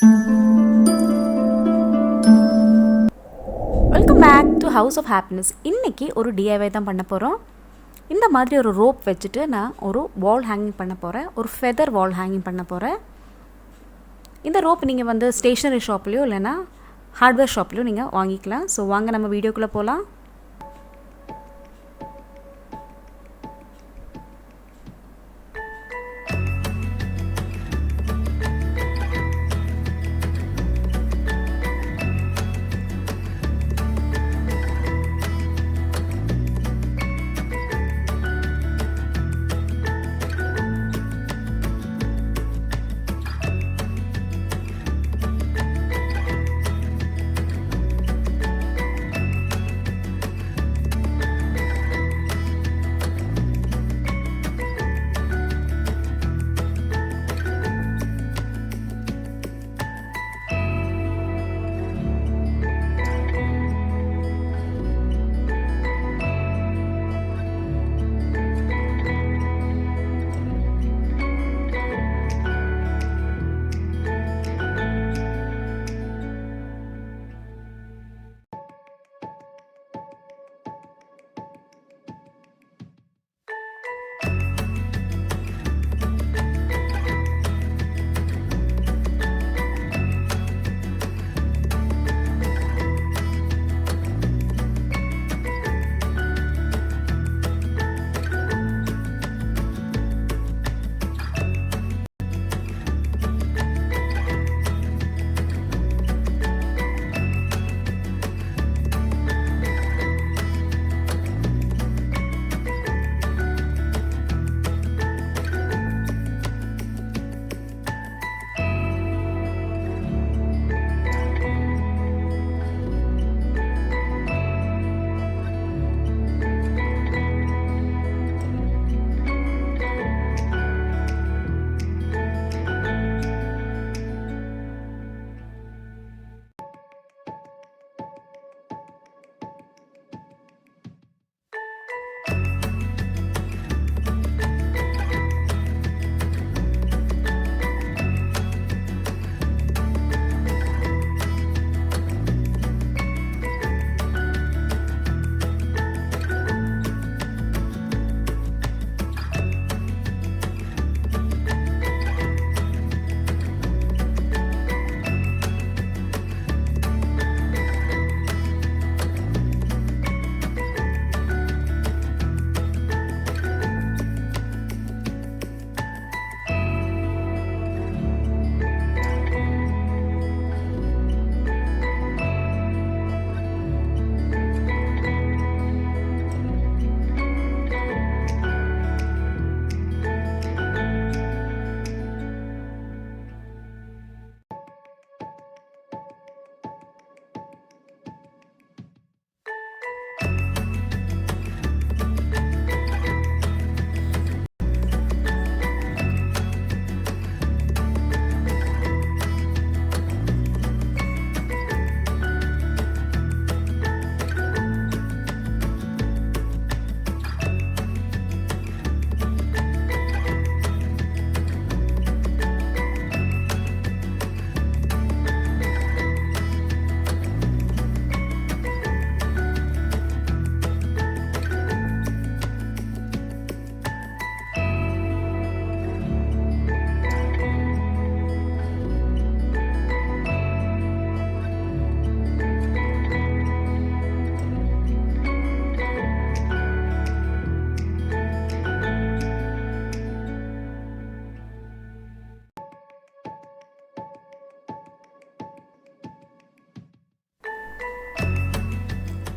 Welcome back to House of Happiness. இன்றைக்கி ஒரு டிஐவை தான் பண்ண போகிறோம். இந்த மாதிரி ஒரு ரோப் வச்சுட்டு நான் ஒரு வால் ஹேங்கிங் பண்ண போகிறேன். ஒரு ஃபெதர் வால் ஹேங்கிங் பண்ண போகிறேன். இந்த ரோப் நீங்கள் வந்து ஸ்டேஷ்னரி ஷாப்லேயோ இல்லைன்னா ஹார்ட்வேர் ஷாப்லேயோ நீங்கள் வாங்கிக்கலாம். ஸோ வாங்க நம்ம வீடியோக்குள்ளே போகலாம்.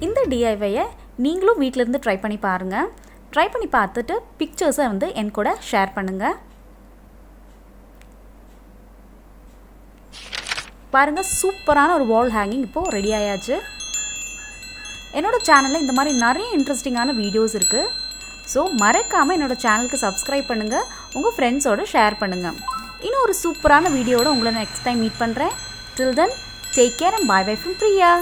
இந்த டிஐவையை நீங்களும் வீட்டிலேருந்து ட்ரை பண்ணி பாருங்கள். ட்ரை பண்ணி பார்த்துட்டு பிக்சர்ஸை வந்து என் கூட ஷேர் பண்ணுங்கள். பாருங்கள், சூப்பரான ஒரு வால் ஹேங்கிங் இப்போது ரெடி ஆயாச்சு. என்னோடய சேனலில் இந்த மாதிரி நிறைய இன்ட்ரெஸ்டிங்கான வீடியோஸ் இருக்குது. ஸோ மறக்காமல் என்னோடய சேனலுக்கு சப்ஸ்கிரைப் பண்ணுங்கள், உங்கள் ஃப்ரெண்ட்ஸோடு ஷேர் பண்ணுங்கள். இன்னும் ஒரு சூப்பரான வீடியோவோட உங்களை நெக்ஸ்ட் டைம் மீட் பண்ணுறேன். Till then take care and bye bye from Priya.